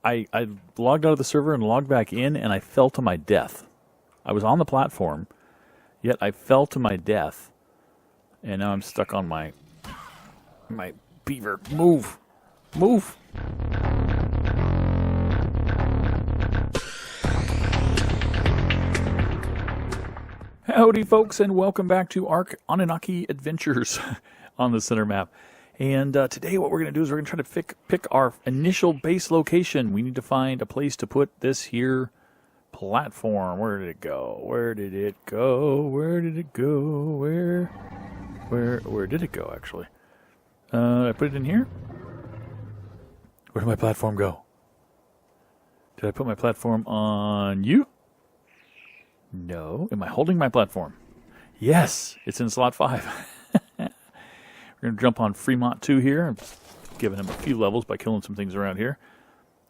I logged out of the server and logged back in, and I fell to my death. I was on the platform, yet I fell to my death, and now I'm stuck on my beaver. Move! Move! Howdy, folks, and welcome back to ARK Annunaki Adventures on the center map. And today what we're going to do is we're going to try to pick our initial base location. We need to find a place to put this here platform. Where did it go? Where did it go? Where did it go? Where did it go, actually? I put it in here? Where did my platform go? Did I put my platform on you? No. Am I holding my platform? Yes, it's in slot 5. We're going to jump on Fremont 2 here. I'm giving him a few levels by killing some things around here.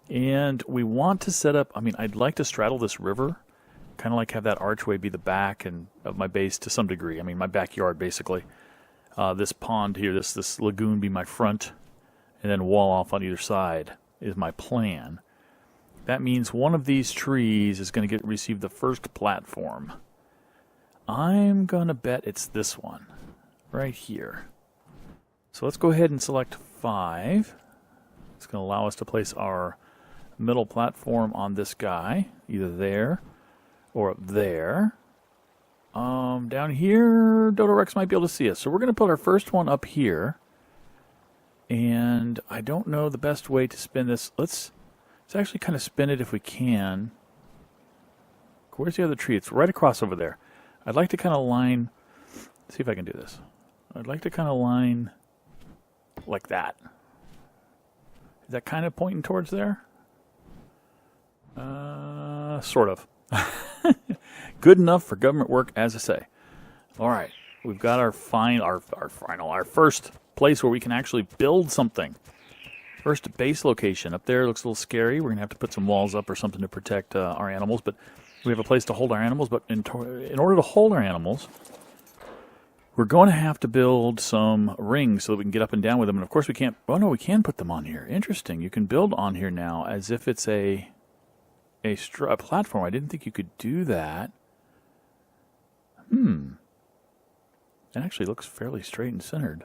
And we want to set up, I'd like to straddle this river. Kind of like have that archway be the back of my base to some degree. My backyard, basically. This pond here, this lagoon be my front. And then wall off on either side is my plan. That means one of these trees is going to receive the first platform. I'm going to bet it's this one. Right here. So let's go ahead and select 5. It's going to allow us to place our middle platform on this guy. Either there or up there. Down here, Dodo Rex might be able to see us. So we're going to put our first one up here. And I don't know the best way to spin this. Let's actually kind of spin it if we can. Where's the other tree? It's right across over there. I'd like to kind of line... Let's see if I can do this. I'd like to kind of line... like that. Is that kind of pointing towards there? Sort of. Good enough for government work, as I say. All right, we've got our first place where we can actually build something. First base location up there looks a little scary. We're gonna have to put some walls up or something to protect our animals, but we have a place to hold our animals. But in order to hold our animals, we're going to have to build some rings so that we can get up and down with them. And of course we can't... Oh no, we can put them on here. Interesting. You can build on here now as if it's a platform. I didn't think you could do that. It actually looks fairly straight and centered.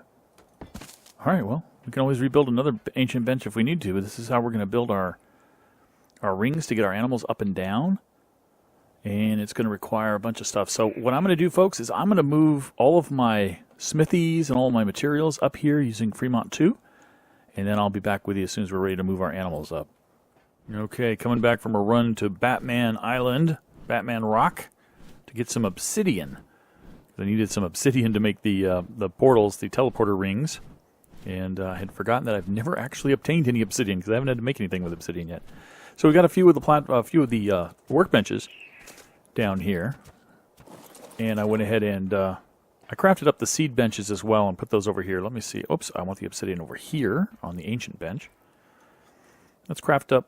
Alright, well, we can always rebuild another ancient bench if we need to. But this is how we're going to build our rings to get our animals up and down. And it's going to require a bunch of stuff. So what I'm going to do, folks, is I'm going to move all of my smithies and all of my materials up here using Fremont 2. And then I'll be back with you as soon as we're ready to move our animals up. Okay, coming back from a run to Batman Island, Batman Rock, to get some obsidian. I needed some obsidian to make the portals, the teleporter rings. And I had forgotten that I've never actually obtained any obsidian because I haven't had to make anything with obsidian yet. So we got a few of the workbenches down here, and I went ahead and I crafted up the seed benches as well and put those over here. Let me see. Oops, I want the obsidian over here on the ancient bench. Let's craft up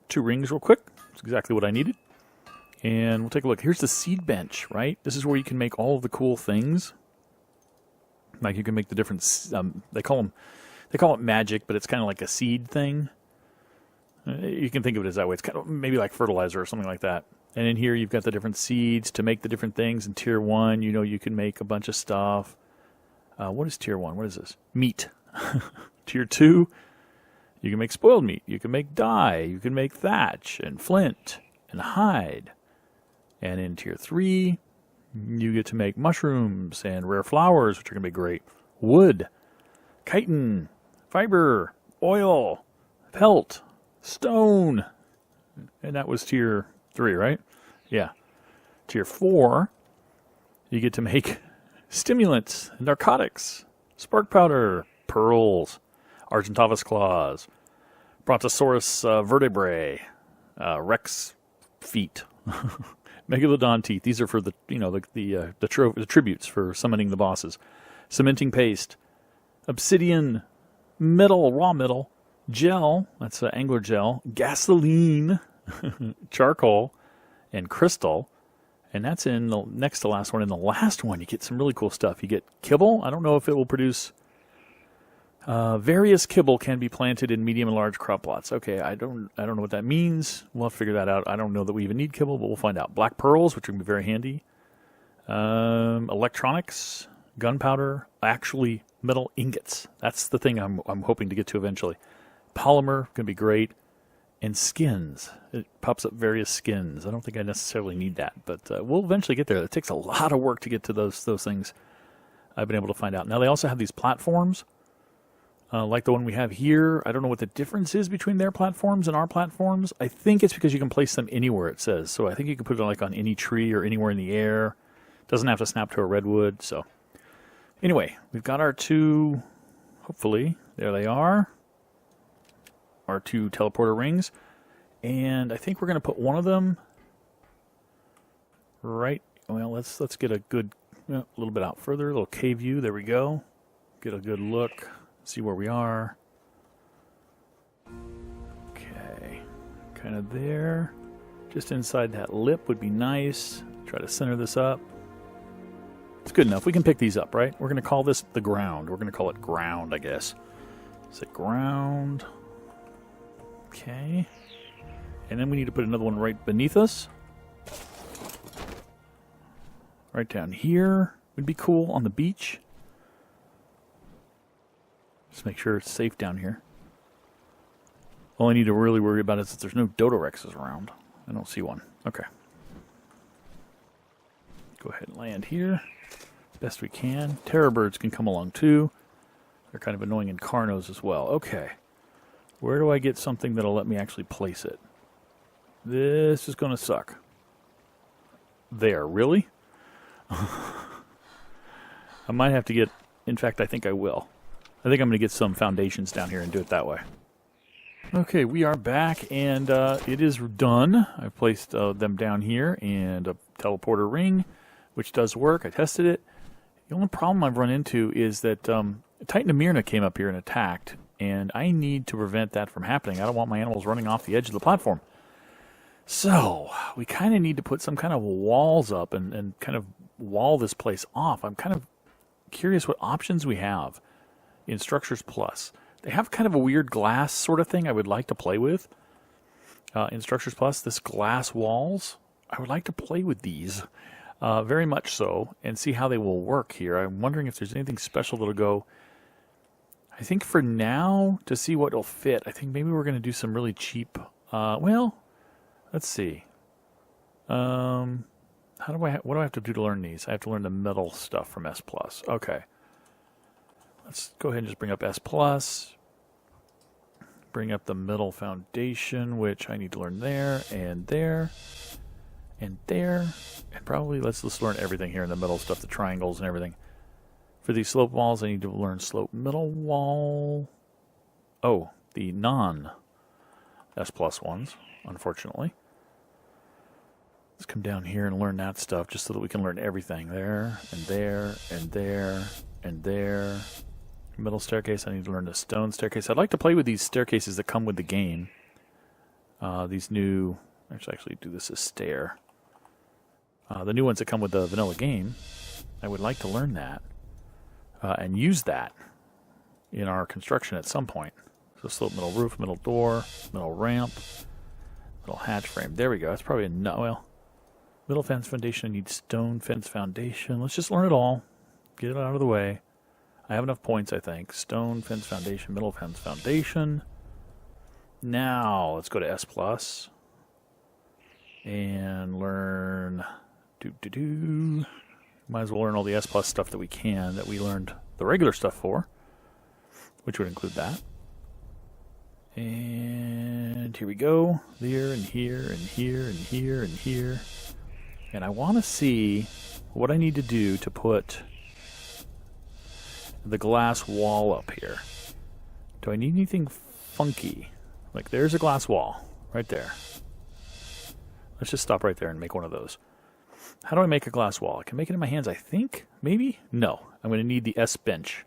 2 rings real quick. That's exactly what I needed. And we'll take a look. Here's the seed bench, right? This is where you can make all of the cool things. Like you can make the different... they call it magic, but it's kind of like a seed thing. You can think of it as that way. It's kind of maybe like fertilizer or something like that. And in here you've got the different seeds to make the different things. In Tier 1, you can make a bunch of stuff. What is Tier 1? What is this? Meat. Tier 2, you can make spoiled meat. You can make dye. You can make thatch and flint and hide. And in Tier 3, you get to make mushrooms and rare flowers, which are going to be great. Wood, chitin, fiber, oil, pelt, stone. And that was Tier 3, right? Yeah. Tier 4, you get to make stimulants, narcotics, spark powder, pearls, Argentavis claws, Brontosaurus vertebrae, Rex feet, Megalodon teeth. These are for the the tributes for summoning the bosses. Cementing paste, obsidian, metal, raw metal, gel. That's angler gel, gasoline. Charcoal and crystal, and that's in the next to last one. In the last one, you get some really cool stuff. You get kibble. I don't know if it will produce Various kibble can be planted in medium and large crop plots. Okay, I don't know what that means. We'll have to figure that out. I don't know that we even need kibble, but we'll find out. Black pearls, which are going to be very handy. Electronics, gunpowder, actually metal ingots. That's the thing I'm hoping to get to eventually. Polymer, going to be great. And skins. It pops up various skins. I don't think I necessarily need that, but we'll eventually get there. It takes a lot of work to get to those things. I've been able to find out. Now, they also have these platforms, like the one we have here. I don't know what the difference is between their platforms and our platforms. I think it's because you can place them anywhere, it says. So I think you can put it like on any tree or anywhere in the air. Doesn't have to snap to a redwood. So anyway, we've got our two, hopefully, there they are. Our two teleporter rings, and I think we're going to put one of them right. Well, let's get a good, a little bit out further, a little cave view. There we go. Get a good look, see where we are. Okay, kind of there, just inside that lip would be nice. Try to center this up. It's good enough. We can pick these up, right? We're going to call this the ground. We're going to call it ground, I guess. Is it ground? Okay, and then we need to put another one right beneath us. Right down here would be cool on the beach. Just make sure it's safe down here. All I need to really worry about is that there's no Dodorexes around. I don't see one. Okay. Go ahead and land here. Best we can. Terror birds can come along too. They're kind of annoying in Carnos as well. Okay. Where do I get something that'll let me actually place it? This is going to suck. There, really? I might have to get... In fact, I think I will. I think I'm going to get some foundations down here and do it that way. Okay, we are back, and it is done. I've placed them down here, and a teleporter ring, which does work. I tested it. The only problem I've run into is that Titan of Myrna came up here and attacked, and I need to prevent that from happening. I don't want my animals running off the edge of the platform. So, we kind of need to put some kind of walls up and kind of wall this place off. I'm kind of curious what options we have in Structures Plus. They have kind of a weird glass sort of thing I would like to play with. In Structures Plus, this glass walls, I would like to play with these very much so and see how they will work here. I'm wondering if there's anything special that'll go... I think for now, to see what will fit, I think maybe we're going to do some really cheap... well, let's see. What do I have to do to learn these? I have to learn the metal stuff from S+. Okay. Let's go ahead and just bring up S+. Bring up the metal foundation, which I need to learn there, and there, and there. And probably let's learn everything here in the metal stuff, the triangles and everything. For these slope walls, I need to learn slope middle wall. Oh, the non-S+ ones, unfortunately. Let's come down here and learn that stuff just so that we can learn everything. There, and there, and there, and there. Middle staircase, I need to learn the stone staircase. I'd like to play with these staircases that come with the game. These new... I should actually do this as stair. The new ones that come with the vanilla game. I would like to learn that. And use that in our construction at some point. So slope middle roof, middle door, middle ramp, middle hatch frame. There we go. That's probably enough. Well, middle fence foundation. I need stone fence foundation. Let's just learn it all. Get it out of the way. I have enough points, I think. Stone fence foundation, middle fence foundation. Now, let's go to S+. And learn... Might as well learn all the S+ stuff that we can, that we learned the regular stuff for, which would include that. And here we go. There, and here, and here, and here, and here. And I want to see what I need to do to put the glass wall up here. Do I need anything funky? Like, there's a glass wall right there. Let's just stop right there and make one of those. How do I make a glass wall? I can make it in my hands, I think. Maybe? No. I'm going to need the S bench.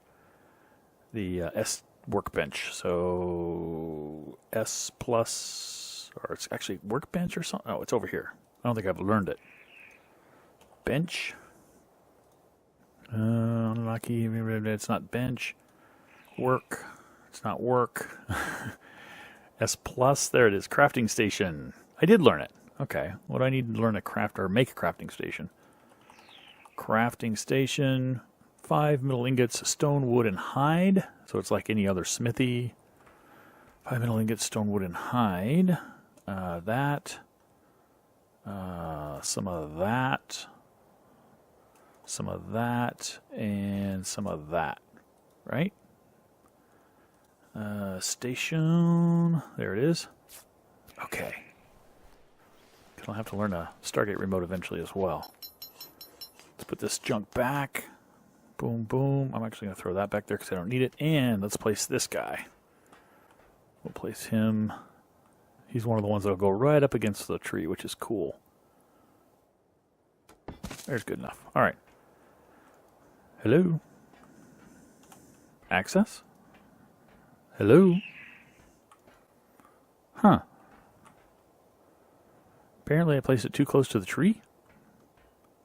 The S workbench. So S+, or it's actually workbench or something. Oh, it's over here. I don't think I've learned it. Bench. Annunaki, it's not bench. Work. It's not work. S plus, there it is, crafting station. I did learn it. Okay, what do I need to learn to craft or make a crafting station? Crafting station, 5 metal ingots, stone, wood, and hide. So it's like any other smithy. 5 metal ingots, stone, wood, and hide. Some of that, and some of that, right? Station, there it is. Okay. I'll have to learn a Stargate remote eventually as well. Let's put this junk back. Boom, boom. I'm actually going to throw that back there because I don't need it. And let's place this guy. We'll place him. He's one of the ones that will go right up against the tree, which is cool. There's good enough. All right. Hello? Access? Hello? Huh. Apparently I placed it too close to the tree,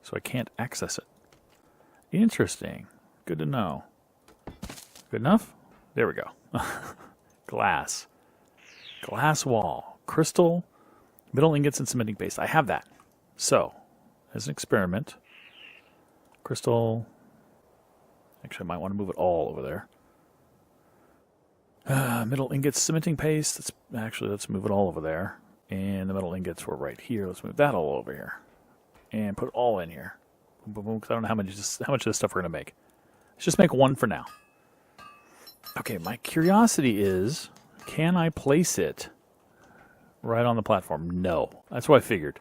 so I can't access it. Interesting. Good to know. Good enough? There we go. Glass. Glass wall. Crystal, metal ingots, and cementing paste. I have that. So, as an experiment, crystal. Actually, I might want to move it all over there. Metal ingots, cementing paste. Let's move it all over there. And the metal ingots were right here. Let's move that all over here. And put it all in here. Boom, boom, boom, because I don't know how much of this stuff we're going to make. Let's just make one for now. Okay, my curiosity is, can I place it right on the platform? No. That's what I figured.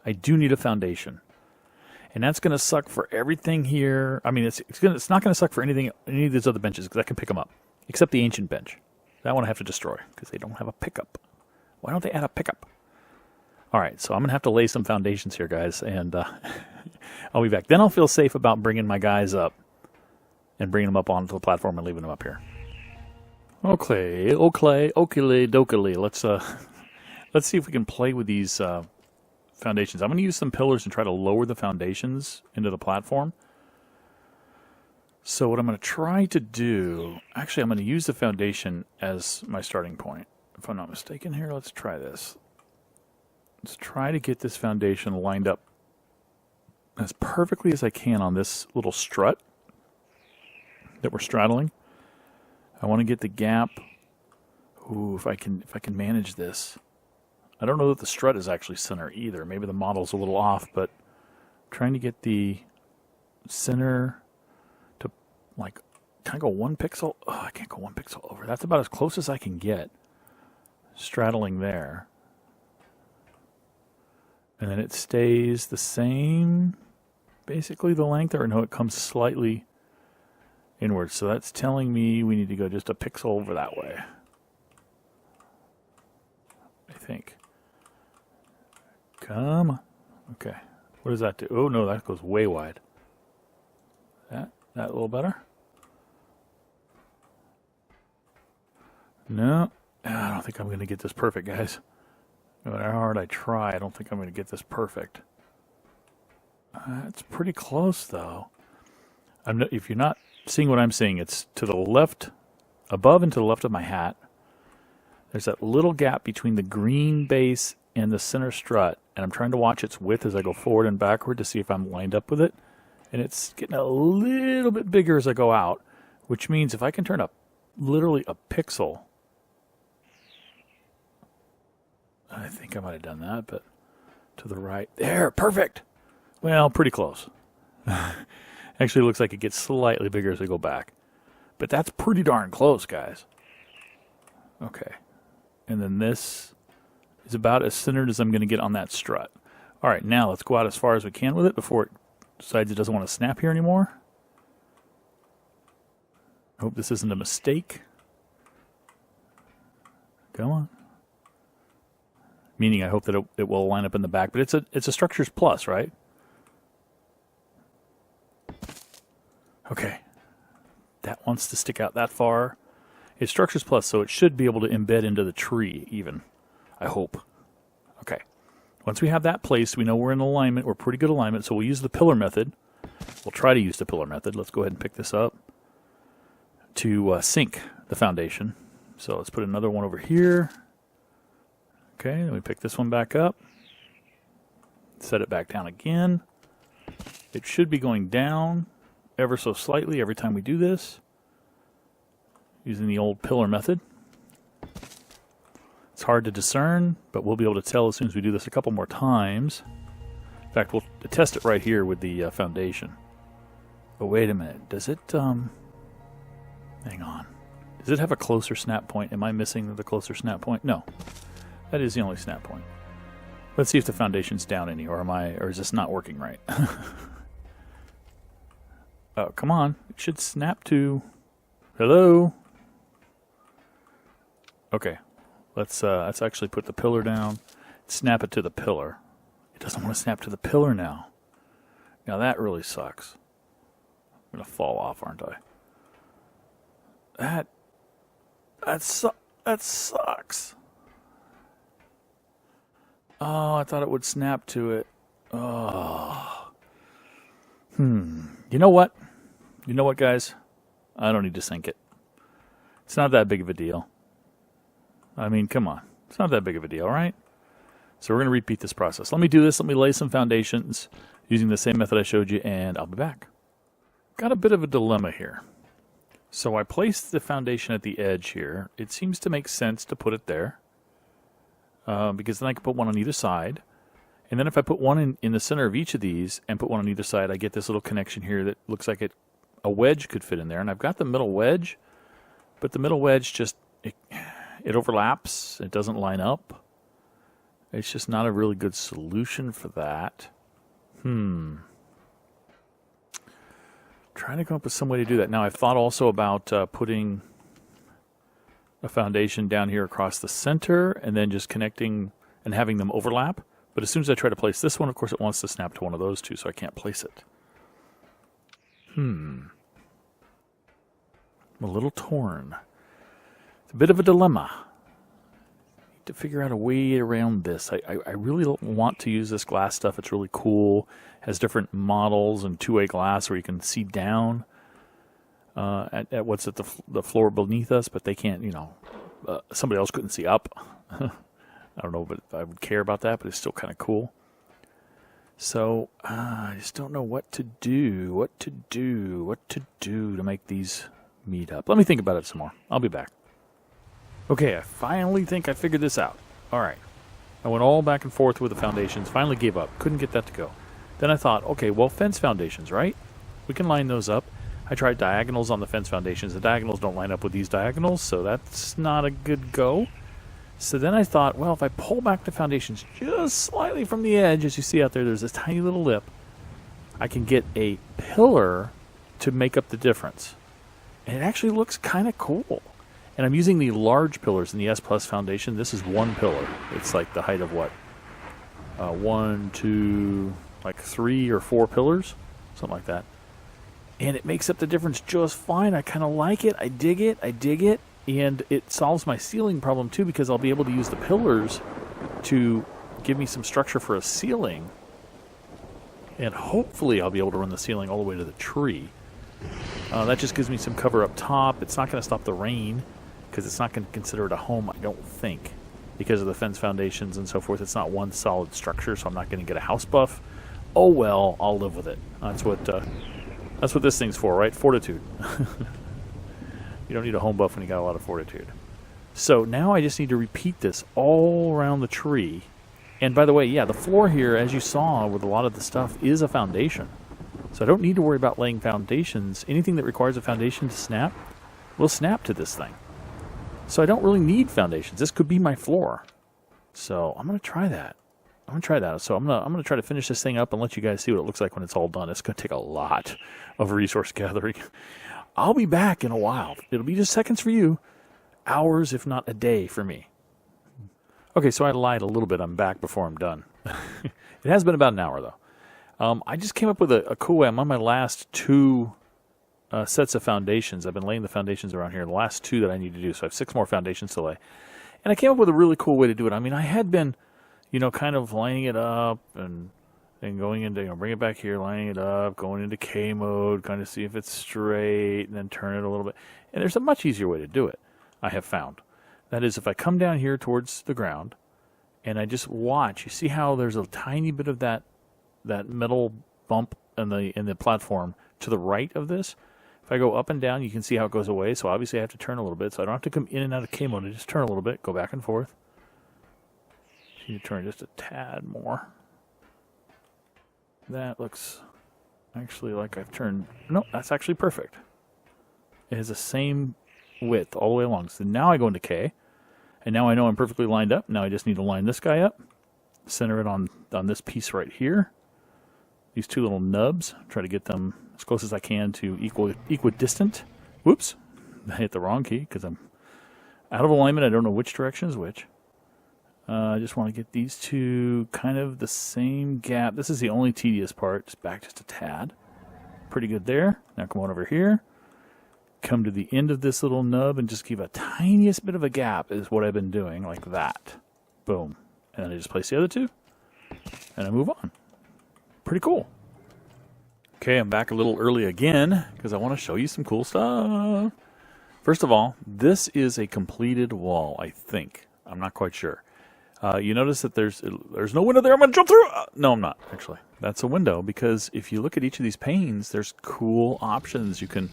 I do need a foundation. And that's going to suck for everything here. I mean, it's not going to suck for any of these other benches, because I can pick them up. Except the ancient bench. That one I have to destroy, because they don't have a pickup. Why don't they add a pickup? All right, so I'm going to have to lay some foundations here, guys, and I'll be back. Then I'll feel safe about bringing my guys up and bringing them up onto the platform and leaving them up here. Okay, dokily. Let's see if we can play with these foundations. I'm going to use some pillars and try to lower the foundations into the platform. So what I'm going to try to do, actually I'm going to use the foundation as my starting point. If I'm not mistaken here, let's try this. Let's try to get this foundation lined up as perfectly as I can on this little strut that we're straddling. I want to get the gap. Ooh, if I can manage this. I don't know that the strut is actually center either. Maybe the model's a little off, but I'm trying to get the center to, like, can I go 1 pixel? Oh, I can't go 1 pixel over. That's about as close as I can get. Straddling there. And then it stays the same, basically the length, or no, it comes slightly inward. So that's telling me we need to go just a pixel over that way. I think. Come on. Okay. What does that do? Oh, no, that goes way wide. That a little better? No. I don't think I'm going to get this perfect, guys. No matter how hard I try, I don't think I'm going to get this perfect. It's pretty close, though. If you're not seeing what I'm seeing, it's to the left, above and to the left of my hat. There's that little gap between the green base and the center strut, and I'm trying to watch its width as I go forward and backward to see if I'm lined up with it. And it's getting a little bit bigger as I go out, which means if I can turn up literally a pixel, I think I might have done that, but to the right. There, perfect. Well, pretty close. Actually, it looks like it gets slightly bigger as I go back. But that's pretty darn close, guys. Okay. And then this is about as centered as I'm going to get on that strut. All right, now let's go out as far as we can with it before it decides it doesn't want to snap here anymore. I hope this isn't a mistake. Come on. Meaning I hope that it will line up in the back. But it's a Structures Plus, right? Okay. That wants to stick out that far. It's Structures Plus, so it should be able to embed into the tree even. I hope. Okay. Once we have that placed, we know we're in alignment. We're pretty good alignment, so we'll use the pillar method. We'll try to use the pillar method. Let's go ahead and pick this up to sync the foundation. So let's put another one over here. Okay, then we pick this one back up. Set it back down again. It should be going down ever so slightly every time we do this, using the old pillar method. It's hard to discern, but we'll be able to tell as soon as we do this a couple more times. In fact, we'll test it right here with the foundation. But wait a minute, does it, hang on. Does it have a closer snap point? Am I missing the closer snap point? No, that is the only snap point. Let's see if the foundation's down any, or is this not working right? Oh, come on. It should snap to... Hello? Okay. Let's actually put the pillar down. Snap it to the pillar. It doesn't want to snap to the pillar now. Now that really sucks. I'm going to fall off, aren't I? That sucks. Oh, I thought it would snap to it. Oh. You know what? You know what, guys? I don't need to sync it. It's not that big of a deal. I mean, come on. It's not that big of a deal, right? So we're going to repeat this process. Let me do this. Let me lay some foundations using the same method I showed you, and I'll be back. Got a bit of a dilemma here. So I placed the foundation at the edge here. It seems to make sense to put it there, because then I can put one on either side. And then if I put one in the center of each of these and put one on either side, I get this little connection here that looks like a wedge could fit in there. And I've got the middle wedge, but the middle wedge just, it overlaps. It doesn't line up. It's just not a really good solution for that. Trying to come up with some way to do that. Now, I've thought also about putting a foundation down here across the center and then just connecting and having them overlap. But as soon as I try to place this one, of course, it wants to snap to one of those two, so I can't place it. I'm a little torn. It's a bit of a dilemma. Need to figure out a way around this. I really want to use this glass stuff. It's really cool. It has different models and two-way glass where you can see down at what's at the floor beneath us, but they can't, somebody else couldn't see up. I don't know if I would care about that, but it's still kind of cool. So I just don't know what to do to make these meet up. Let me think about it some more. I'll be back. Okay, I finally think I figured this out. All right. I went all back and forth with the foundations, finally gave up. Couldn't get that to go. Then I thought, okay, well, fence foundations, right? We can line those up. I tried diagonals on the fence foundations. The diagonals don't line up with these diagonals, so that's not a good go. So then I thought, well, if I pull back the foundations just slightly from the edge, as you see out there, there's this tiny little lip, I can get a pillar to make up the difference. And it actually looks kind of cool. And I'm using the large pillars in the S Plus foundation. This is one pillar. It's like the height of what? 1, 2, like 3 or 4 pillars, something like that. And it makes up the difference just fine. I kind of like it. I dig it. And it solves my ceiling problem, too, because I'll be able to use the pillars to give me some structure for a ceiling. And hopefully I'll be able to run the ceiling all the way to the tree. That just gives me some cover up top. It's not going to stop the rain, because it's not going to consider it a home, I don't think. Because of the fence foundations and so forth, it's not one solid structure, so I'm not going to get a house buff. Oh well, I'll live with it. That's what this thing's for, right? Fortitude. You don't need a home buff when you got a lot of fortitude. So now I just need to repeat this all around the tree. And by the way, yeah, the floor here, as you saw with a lot of the stuff, is a foundation. So I don't need to worry about laying foundations. Anything that requires a foundation to snap will snap to this thing. So I don't really need foundations. This could be my floor. So I'm going to try that. So I'm going to try to finish this thing up and let you guys see what it looks like when it's all done. It's going to take a lot of resource gathering. I'll be back in a while. It'll be just seconds for you. Hours, if not a day, for me. Okay, so I lied a little bit. I'm back before I'm done. It has been about an hour, though. I just came up with a cool way. I'm on my last 2 sets of foundations. I've been laying the foundations around here. The last 2 that I need to do. So I have 6 more foundations to lay. And I came up with a really cool way to do it. I mean, I had been, kind of lining it up and going into, bring it back here, lining it up, going into K mode, kind of see if it's straight, and then turn it a little bit. And there's a much easier way to do it, I have found. That is, if I come down here towards the ground and I just watch, you see how there's a tiny bit of that metal bump in the platform to the right of this? If I go up and down, you can see how it goes away. So obviously I have to turn a little bit. So I don't have to come in and out of K mode. I just turn a little bit, go back and forth. So you turn just a tad more. That looks actually like I've turned... No, that's actually perfect. It has the same width all the way along. So now I go into K. And now I know I'm perfectly lined up. Now I just need to line this guy up. Center it on this piece right here. These two little nubs. Try to get them as close as I can to equidistant. Whoops. I hit the wrong key because I'm out of alignment. I don't know which direction is which. I just want to get these two kind of the same gap. This is the only tedious part. Just back just a tad. Pretty good there. Now come on over here. Come to the end of this little nub and just give a tiniest bit of a gap is what I've been doing, like that. Boom. And then I just place the other two. And I move on. Pretty cool. Okay, I'm back a little early again because I want to show you some cool stuff. First of all, this is a completed wall, I think. I'm not quite sure. You notice that there's no window there. I'm going to jump through. No, I'm not, actually. That's a window because if you look at each of these panes, there's cool options. You can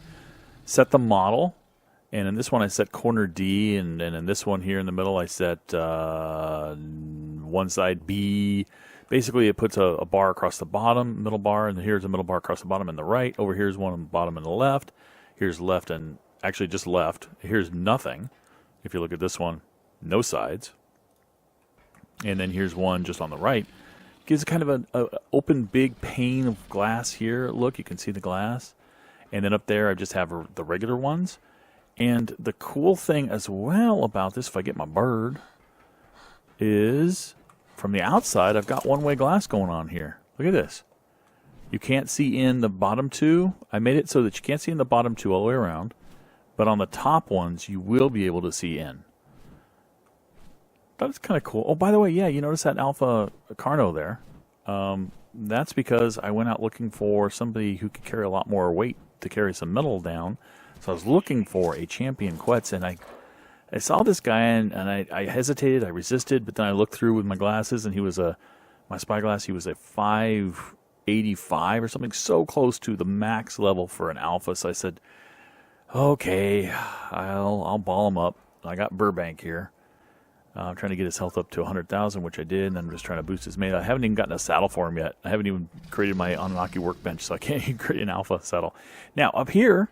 set the model. And in this one, I set corner D. And in this one here in the middle, I set one side B. Basically, it puts a bar across the bottom, middle bar, and here's a middle bar across the bottom and the right. Over here's one on the bottom and the left. Here's left and actually just left. Here's nothing. If you look at this one, no sides. And then here's one just on the right. Gives kind of an open big pane of glass here. Look, you can see the glass. And then up there, I just have the regular ones. And the cool thing as well about this, if I get my bird, is from the outside, I've got one-way glass going on here. Look at this. You can't see in the bottom two. I made it so that you can't see in the bottom two all the way around. But on the top ones, you will be able to see in. That's kind of cool. Oh, by the way, yeah, you notice that Alpha Carno there. That's because I went out looking for somebody who could carry a lot more weight to carry some metal down. So I was looking for a champion Quetz, and I saw this guy, and I hesitated, I resisted, but then I looked through with my glasses, and he was my spyglass, he was a 585 or something, so close to the max level for an Alpha. So I said, okay, I'll ball him up. I got Burbank here. I'm trying to get his health up to 100,000, which I did, and I'm just trying to boost his mate. I haven't even gotten a saddle for him yet. I haven't even created my Annunaki workbench, so I can't even create an Alpha saddle. Now, up here,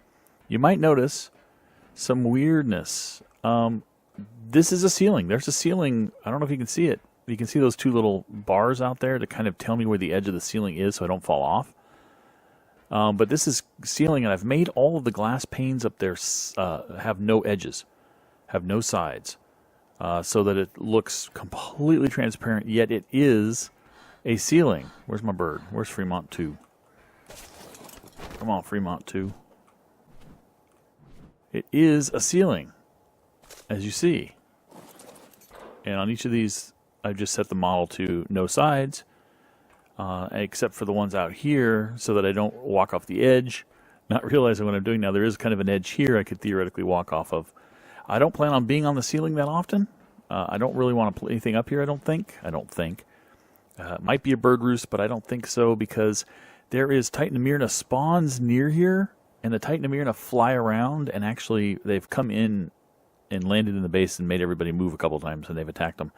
you might notice some weirdness. This is a ceiling. There's a ceiling. I don't know if you can see it. You can see those two little bars out there to kind of tell me where the edge of the ceiling is so I don't fall off. But this is ceiling, and I've made all of the glass panes up there have no edges, have no sides. So that it looks completely transparent, yet it is a ceiling. Where's my bird? Where's Fremont 2? Come on, Fremont 2. It is a ceiling, as you see. And on each of these, I've just set the model to no sides, except for the ones out here, so that I don't walk off the edge. Not realizing what I'm doing now, there is kind of an edge here I could theoretically walk off of. I don't plan on being on the ceiling that often. I don't really want to put anything up here, I don't think. It might be a bird roost, but I don't think so, because there is Titanamyrna spawns near here, and the Titanamyrna fly around, and actually they've come in and landed in the base and made everybody move a couple times, and they've attacked them.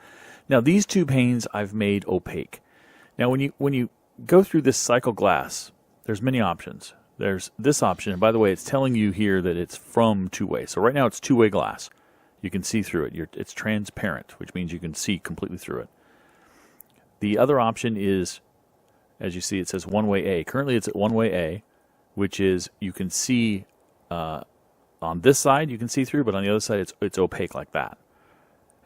Now, these two panes I've made opaque. Now, when you go through this cycle glass, there's many options. There's this option, and by the way, it's telling you here that it's from two-way. So right now it's two-way glass. You can see through it. It's transparent, which means you can see completely through it. The other option is, as you see, it says one-way A. Currently it's at one-way A, which is you can see on this side you can see through, but on the other side it's opaque like that,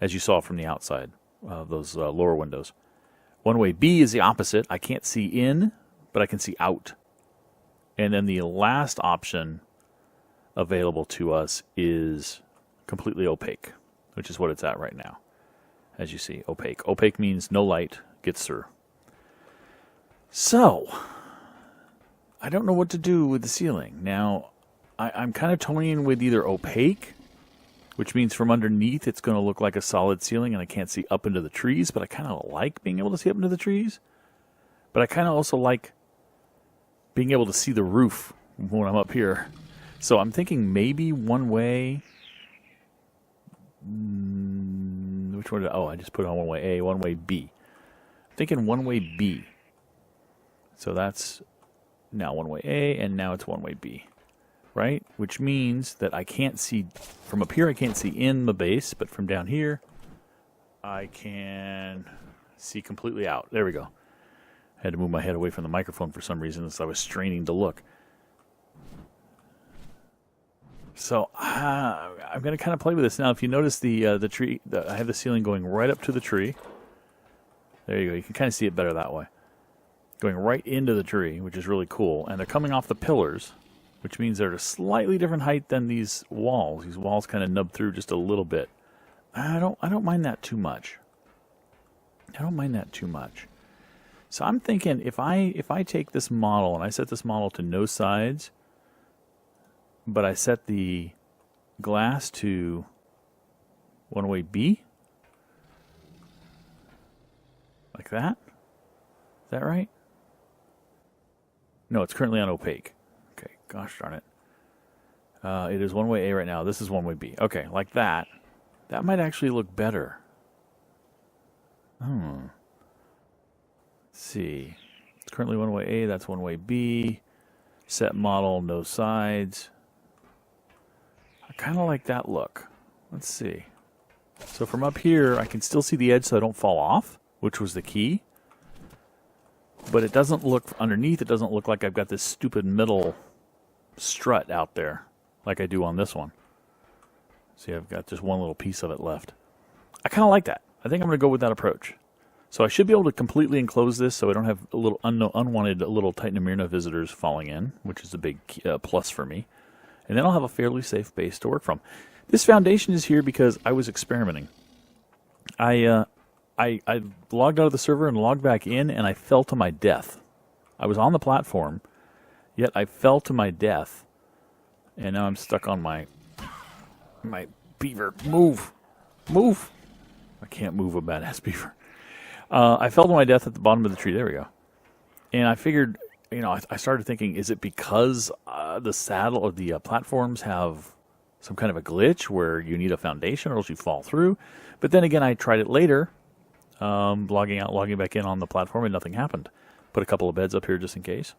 as you saw from the outside of those lower windows. One-way B is the opposite. I can't see in, but I can see out. And then the last option available to us is completely opaque, which is what it's at right now. As you see, opaque. Opaque means no light gets through. So, I don't know what to do with the ceiling. Now, I'm kind of toying with either opaque which means from underneath it's going to look like a solid ceiling and I can't see up into the trees, but I kind of like being able to see up into the trees. But I kind of also like being able to see the roof when I'm up here. So I'm thinking maybe one way... which one? Oh, I just put on one way A, one way B. I'm thinking one way B. So that's now one way A, and now it's one way B. Right? Which means that I can't see... From up here, I can't see in the base, but from down here, I can see completely out. There we go. I had to move my head away from the microphone for some reason as I was straining to look. So I'm going to kind of play with this. Now, if you notice the tree, I have the ceiling going right up to the tree. There you go. You can kind of see it better that way. Going right into the tree, which is really cool. And they're coming off the pillars, which means they're at a slightly different height than these walls. These walls kind of nub through just a little bit. I don't mind that too much. I don't mind that too much. So I'm thinking if I take this model and I set this model to no sides, but I set the glass to one way B, like that. Is that right? No, it's currently on opaque. Okay, gosh darn it. It is one way A right now. This is one way B. Okay, like that. That might actually look better. Let's see. It's currently one way A. That's one way B. Set model, no sides. I kind of like that look. Let's see. So from up here, I can still see the edge so I don't fall off, which was the key. But it doesn't look underneath. It doesn't look like I've got this stupid middle strut out there like I do on this one. See, I've got just one little piece of it left. I kind of like that. I think I'm going to go with that approach. So I should be able to completely enclose this so I don't have a little unwanted little Titan visitors falling in, which is a big plus for me. And then I'll have a fairly safe base to work from. This foundation is here because I was experimenting. I logged out of the server and logged back in, and I fell to my death. I was on the platform, yet I fell to my death. And now I'm stuck on my beaver. Move! Move! I can't move a badass beaver. I fell to my death at the bottom of the tree. There we go. And I figured, I started thinking, is it because the saddle or the platforms have some kind of a glitch where you need a foundation or else you fall through? But then again, I tried it later, logging out, logging back in on the platform, and nothing happened. Put a couple of beds up here just in case.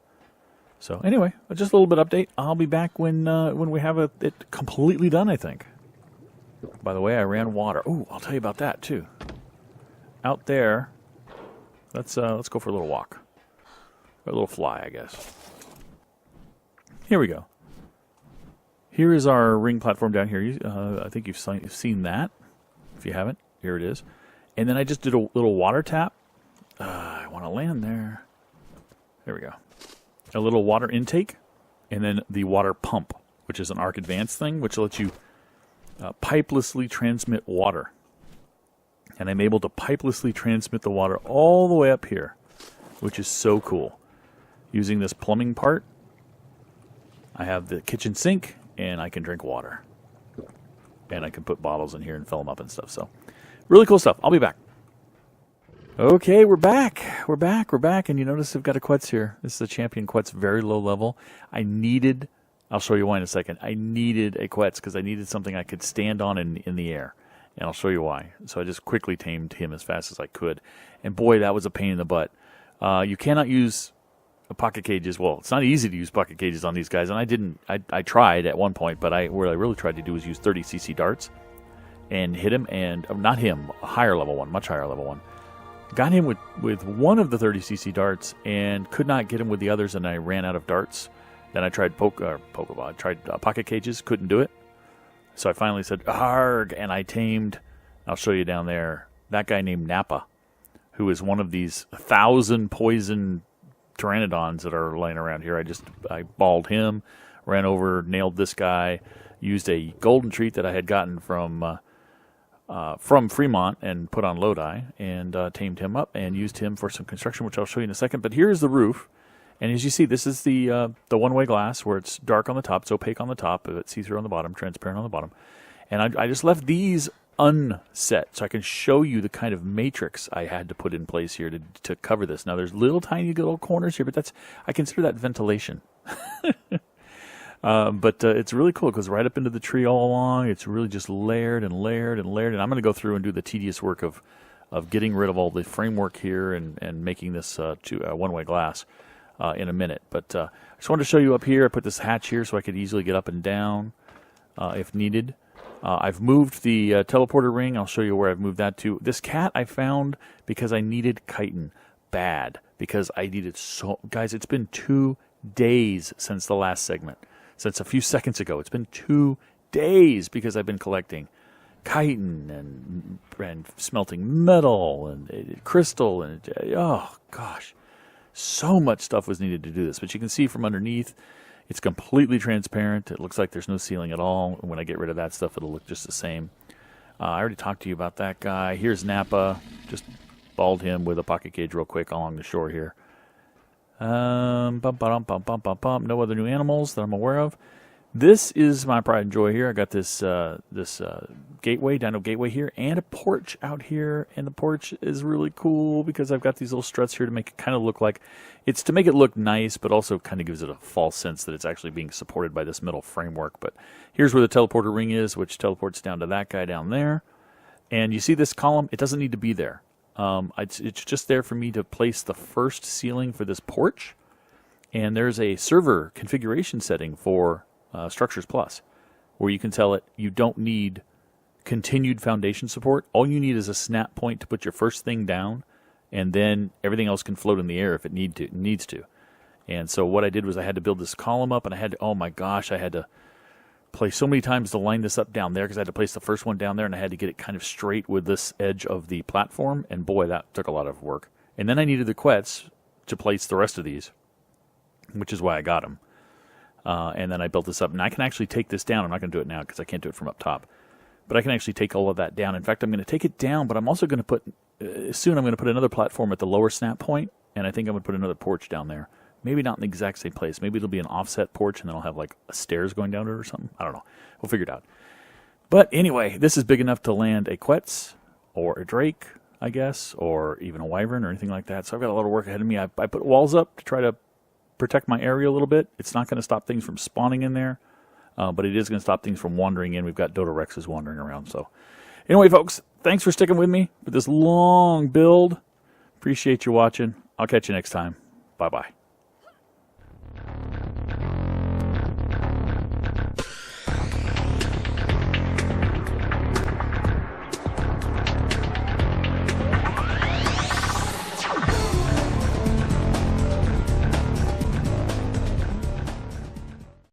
So anyway, just a little bit update. I'll be back when we have it completely done, I think. By the way, I ran water. Oh, I'll tell you about that too. Out there, let's go for a little walk. Or a little fly, I guess. Here we go. Here is our ring platform down here. I think you've seen that. If you haven't, here it is. And then I just did a little water tap. I want to land there. There we go. A little water intake, and then the water pump, which is an ARK Advance thing, which lets you pipelessly transmit water. And I'm able to pipelessly transmit the water all the way up here, which is so cool. Using this plumbing part, I have the kitchen sink, and I can drink water. And I can put bottles in here and fill them up and stuff. So, really cool stuff. I'll be back. Okay, we're back. We're back. And you notice I've got a Quetz here. This is a champion Quetz, very low level. I'll show you why in a second. I needed a Quetz because I needed something I could stand on in the air. And I'll show you why. So I just quickly tamed him as fast as I could. And boy, that was a pain in the butt. You cannot use pocket cages. Well, it's not easy to use pocket cages on these guys. And I tried at one point, but what I really tried to do was use 30cc darts and hit him. And not him, a higher level one, much higher level one. Got him with one of the 30cc darts and could not get him with the others, and I ran out of darts. Then I tried pocket cages, couldn't do it. So I finally said, "Arg!" and I tamed. I'll show you down there. That guy named Nappa, who is one of these 1,000 poison pteranodons that are laying around here. I balled him, ran over, nailed this guy, used a golden treat that I had gotten from Fremont and put on Lodi, and tamed him up and used him for some construction, which I'll show you in a second. But here's the roof. And as you see, this is the one-way glass where it's dark on the top, it's opaque on the top, but it's see-through on the bottom, transparent on the bottom. And I just left these unset so I can show you the kind of matrix I had to put in place here to cover this. Now there's little tiny little corners here, but I consider that ventilation. But it's really cool. It goes right up into the tree all along. It's really just layered and layered and layered. And I'm going to go through and do the tedious work of getting rid of all the framework here and making this to one-way glass in a minute. But I just wanted to show you up here. I put this hatch here so I could easily get up and down if needed. I've moved the teleporter ring. I'll show you where I've moved that to. This cat I found because I needed chitin bad. Because I needed so... Guys, it's been 2 days since the last segment. Since a few seconds ago. It's been 2 days because I've been collecting chitin and smelting metal and crystal. And oh, gosh. So much stuff was needed to do this. But you can see from underneath... It's completely transparent. It looks like there's no ceiling at all. When I get rid of that stuff, it'll look just the same. I already talked to you about that guy. Here's Napa. Just balled him with a pocket cage real quick along the shore here. No other new animals that I'm aware of. This is my pride and joy here. I got this gateway, Dino Gateway here, and a porch out here. And the porch is really cool because I've got these little struts here to make it kind of look like... It's to make it look nice, but also kind of gives it a false sense that it's actually being supported by this metal framework. But here's where the teleporter ring is, which teleports down to that guy down there. And you see this column? It doesn't need to be there. It's just there for me to place the first ceiling for this porch. And there's a server configuration setting for Structures Plus, where you can tell it you don't need continued foundation support. All you need is a snap point to put your first thing down, and then everything else can float in the air if it needs to. And so what I did was I had to build this column up, and I had to, oh my gosh, I had to play so many times to line this up down there because I had to place the first one down there, and I had to get it kind of straight with this edge of the platform, and boy, that took a lot of work. And then I needed the quets to place the rest of these, which is why I got them. And then I built this up, and I can actually take this down. I'm not going to do it now because I can't do it from up top. But I can actually take all of that down. In fact, I'm going to take it down, but I'm also going to put, soon I'm going to put another platform at the lower snap point, and I think I'm going to put another porch down there. Maybe not in the exact same place. Maybe it'll be an offset porch, and then I'll have like stairs going down to it or something. I don't know. We'll figure it out. But anyway, this is big enough to land a Quetz or a Drake, I guess, or even a Wyvern or anything like that. So I've got a lot of work ahead of me. I put walls up to try to protect my area a little bit. It's not going to stop things from spawning in there, but it is going to stop things from wandering in. We've got Dodorexes wandering around. So anyway, folks, thanks for sticking with me for this long build. Appreciate you watching. I'll catch you next time. Bye-bye.